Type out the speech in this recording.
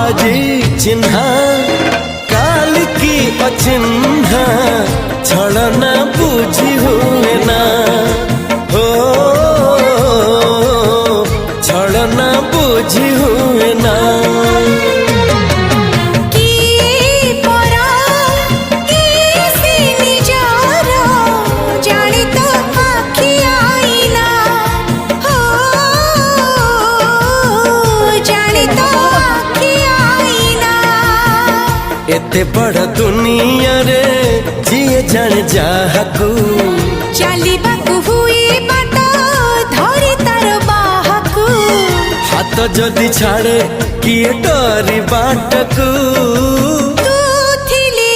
आजी चिन्हा काल की अचिन्हा छड़ना बुझी हुए ना हो छड़ना बुझी हुए ना एते बड़ दुनिया रे जिए जान जाहकू चलिबाकू हुई बाट धरी तार बाहकू हाथ जदि छाड़े किए डरी बाटकू तू थिली